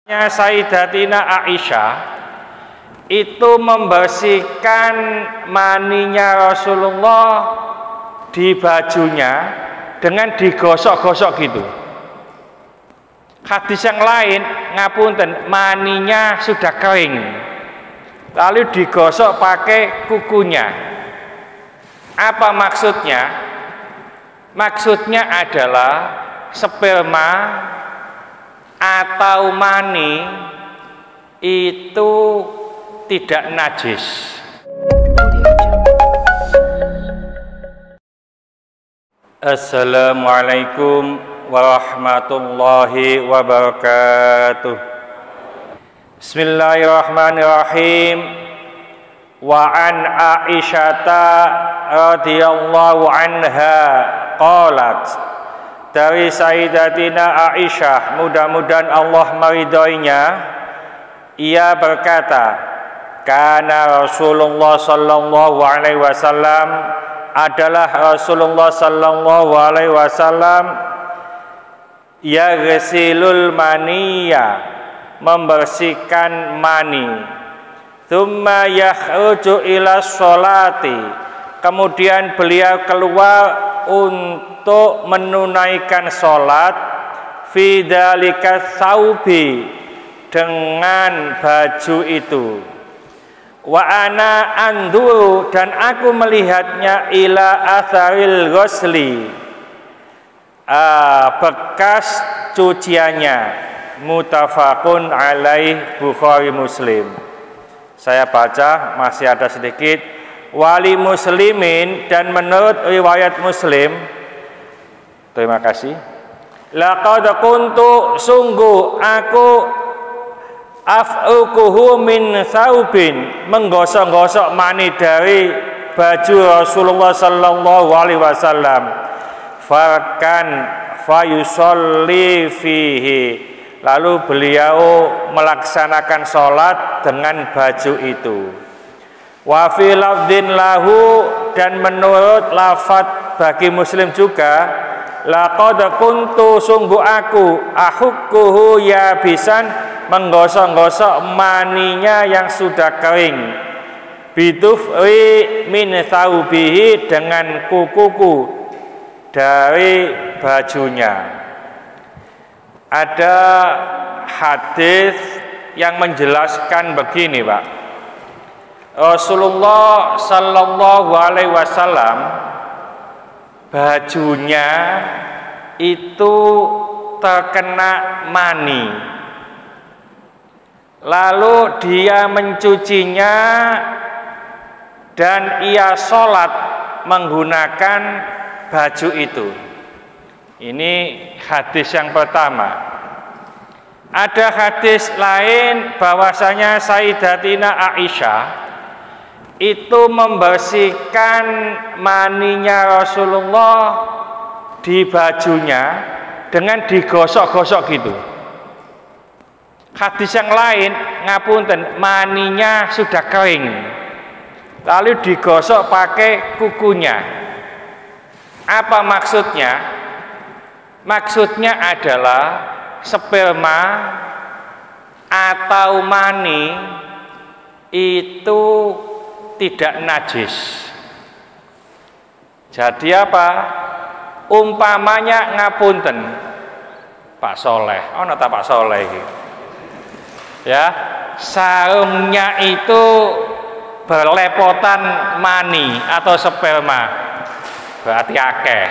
Sayyidatina Aisyah itu membersihkan maninya Rasulullah di bajunya dengan digosok-gosok gitu. Hadis yang lain, ngapunten, maninya sudah kering lalu digosok pakai kukunya. Apa maksudnya? Maksudnya adalah sperma atau mani itu tidak najis. Assalamualaikum warahmatullahi wabarakatuh. Bismillahirrahmanirrahim. Wa an Aisyata radhiyallahu anha qalat, dari Sayyidatina Aisyah, mudah-mudahan Allah meridhoinya, ia berkata, kana Rasulullah sallallahu alaihi wasallam, adalah Rasulullah sallallahu alaihi wasallam, yaghsilul maniyya, membersihkan mani, tsumma yakhruju ila sholati, kemudian beliau keluar untuk menunaikan sholat, fi dzalika tsaubi, dengan baju itu, wa ana anduru, dan aku melihatnya, ila atharil ghusli, bekas cuciannya, muttafaqun alaih, Bukhari Muslim. Saya baca, masih ada sedikit. Wali muslimin, dan menurut riwayat Muslim, terima kasih, laqad kuntu, sungguh aku, af'ukuhu min saubin, menggosok-gosok mani dari baju Rasulullah sallallahu alaihi wasallam, farkan fayusolli fihi, lalu beliau melaksanakan sholat dengan baju itu. Wa fi lafdin lahu, dan menurut lafadz bagi Muslim juga, laqad kuntu, sungguh aku, ahukkuhu yabisan, menggosok-gosok maninya yang sudah kering, bidufri min thawbihi, dengan kukuku dari bajunya. Ada hadis yang menjelaskan begini, Pak. Rasulullah sallallahu alaihi wasallam, bajunya itu terkena mani, lalu dia mencucinya dan ia sholat menggunakan baju itu. Ini hadis yang pertama. Ada hadis lain bahwasanya Sayyidatina Aisyah itu membersihkan maninya Rasulullah di bajunya dengan digosok-gosok gitu. Hadis yang lain, ngapunten, maninya sudah kering lalu digosok pakai kukunya. Apa maksudnya? Maksudnya adalah sperma atau mani itu tidak najis. Jadi apa? Umpamanya ngapunten, Pak Soleh, ono ta Pak Soleh iki? Ya, sarungnya itu berlepotan mani atau sperma, berarti akeh.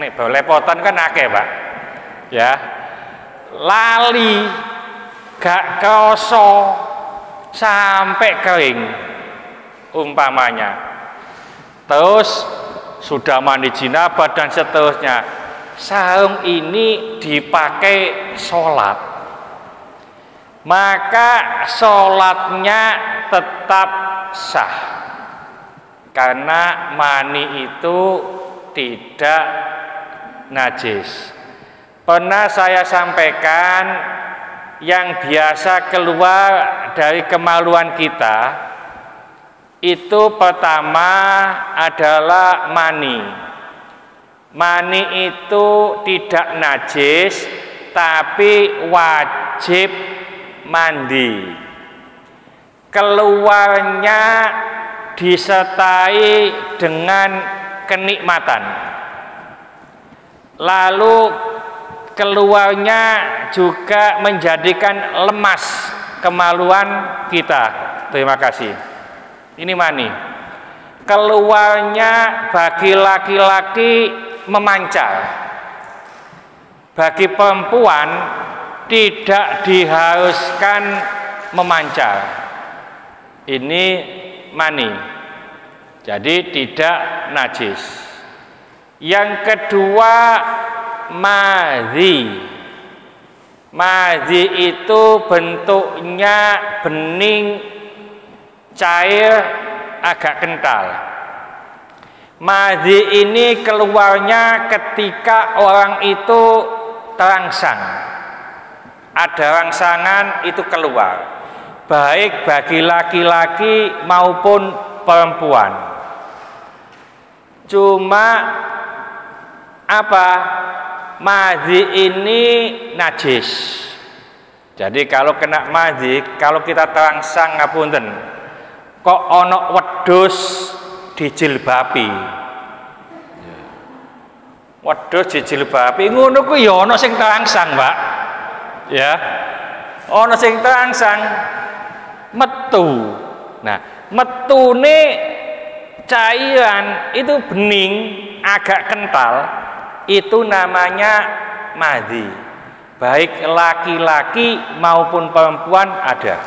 Nih berlepotan kan akeh, Pak. Ya, lali gak kroso sampai kering umpamanya, terus sudah mandi jinabah dan seterusnya, sarung ini dipakai sholat, maka sholatnya tetap sah karena mani itu tidak najis. Pernah saya sampaikan, yang biasa keluar dari kemaluan kita itu pertama adalah mani. Mani itu tidak najis, tapi wajib mandi. Keluarnya disertai dengan kenikmatan. Lalu keluarnya juga menjadikan lemas kemaluan kita. Terima kasih. Ini mani. Keluarnya bagi laki-laki memancar. Bagi perempuan tidak diharuskan memancar. Ini mani. Jadi tidak najis. Yang kedua, madhi. Madhi itu bentuknya bening, cair, agak kental. Madhi ini keluarnya ketika orang itu terangsang. Ada rangsangan itu keluar, baik bagi laki-laki maupun perempuan. Cuma apa? Madhi ini najis. Jadi kalau kena madhi, kalau kita terangsang ngapunten, kok ono wedhus dijilbabi. Wedhus dijilbabi ngono ku ya ono sing terangsang, Pak. Ya. Ono sing terangsang metu. Nah, metune cairan itu bening, agak kental, itu namanya madhi. Baik laki-laki maupun perempuan ada.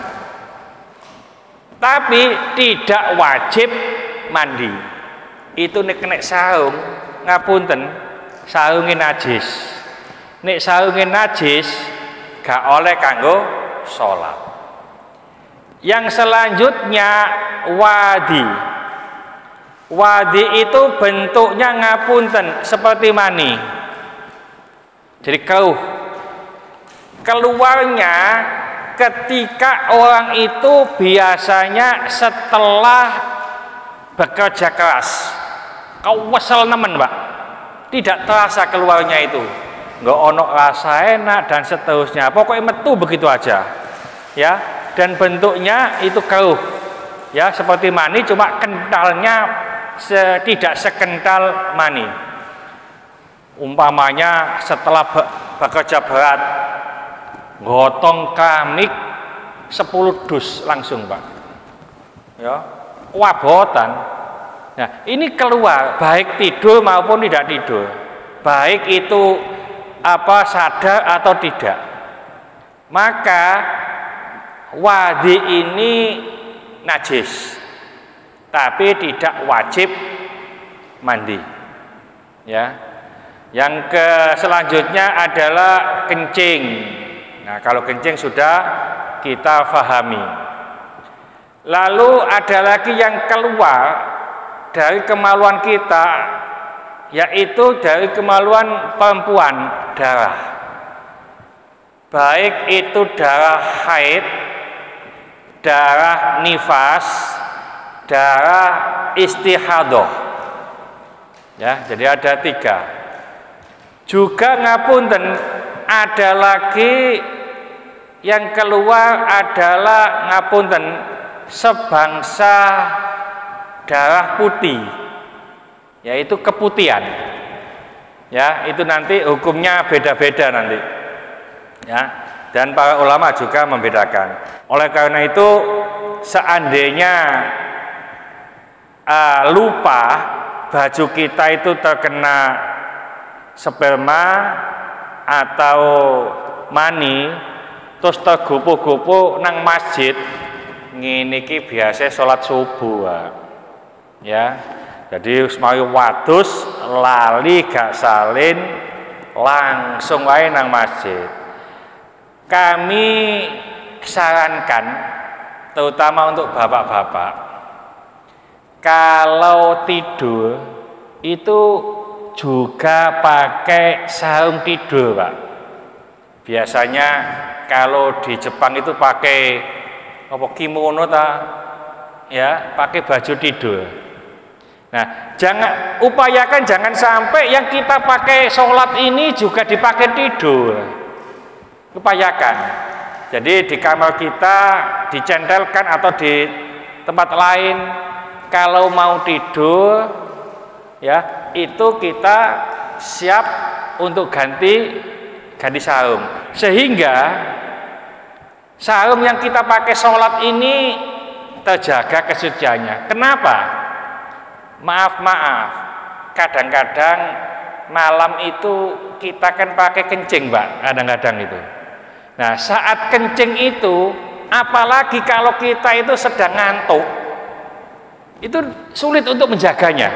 Tapi tidak wajib mandi. Itu nek kena sarung, ngapunten, sarungin najis. Nek sarungin najis gak oleh kanggo sholat. Yang selanjutnya wadi. Wadi itu bentuknya ngapunten seperti mani. Jadi keluarnya ketika orang itu biasanya setelah bekerja keras, kewesel nemen, Pak, tidak terasa keluarnya itu, nggak ono rasa enak dan seterusnya, pokoknya metu begitu aja, ya. Dan bentuknya itu keruh, ya, seperti mani, cuma kentalnya tidak sekental mani. Umpamanya setelah bekerja berat, gotong keramik 10 dus langsung, Pak, ya, wabotan. Nah, ini keluar baik tidur maupun tidak tidur, baik itu sadar atau tidak. Maka wadi ini najis, tapi tidak wajib mandi, ya. Yang selanjutnya adalah kencing. Nah, kalau kencing sudah kita fahami. Lalu ada lagi yang keluar dari kemaluan kita, yaitu dari kemaluan perempuan, darah. Baik itu darah haid, darah nifas, darah istihadah. Ya, jadi ada 3. Juga ngapunten, ada lagi yang keluar adalah ngapunten sebangsa darah putih, yaitu keputihan. Ya, itu nanti hukumnya beda-beda nanti. Ya, dan para ulama juga membedakan. Oleh karena itu, seandainya lupa baju kita itu terkena sperma atau mani, terus tergopo-gopo nang masjid, ngene iki biasa sholat subuh, ya. Jadi semari wadus lali gak salin langsung wae nang masjid. Kami sarankan, terutama untuk bapak-bapak, kalau tidur itu juga pakai sarung tidur, Pak. Biasanya kalau di Jepang itu pakai kimono ya, pakai baju tidur. Nah, upayakan jangan sampai yang kita pakai sholat ini juga dipakai tidur. Upayakan. Jadi di kamar kita dicentelkan atau di tempat lain, kalau mau tidur ya itu kita siap untuk ganti sarung, sehingga sarung yang kita pakai sholat ini terjaga kesuciannya. Kenapa? Maaf, kadang-kadang malam itu kita kan pakai kencing, Mbak, kadang-kadang itu. Nah, saat kencing itu, apalagi kalau kita itu sedang ngantuk, itu sulit untuk menjaganya.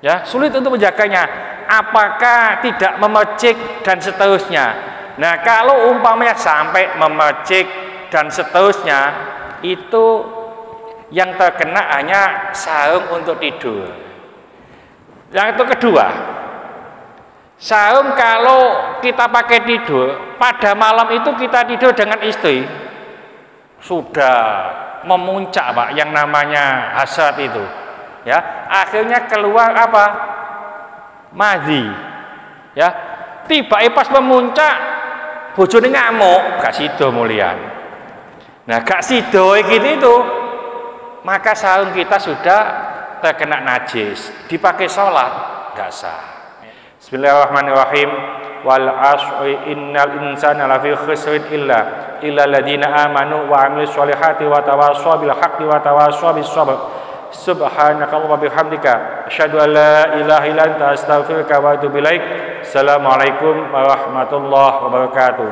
Ya, sulit untuk menjaganya. Apakah tidak memercik dan seterusnya. Nah, kalau umpamanya sampai memercik dan seterusnya, itu yang terkena hanya sarung untuk tidur. Yang itu kedua, sarung kalau kita pakai tidur, pada malam itu kita tidur dengan istri, sudah memuncak, Pak, yang namanya hasrat itu. Ya, akhirnya keluar apa? Madhi. Ya, tiba pas memuncak, bojone ngamuk, gak sido mulian. Nah, gak sido gitu itu, maka sarung kita sudah terkena najis, dipakai sholat gak sah. Bismillahirrahmanirrahim. Wal asri innal insana lafi khusrin illa alladziina amanu wa 'amilus sholihati wa tawassaw bil haqqi wa tawassaw bis sabr. Subhanakallahumma bihamdika asyhadu an la ilaha illa anta astaghfiruka wa atubu ilaik. Assalamualaikum warahmatullahi wabarakatuh.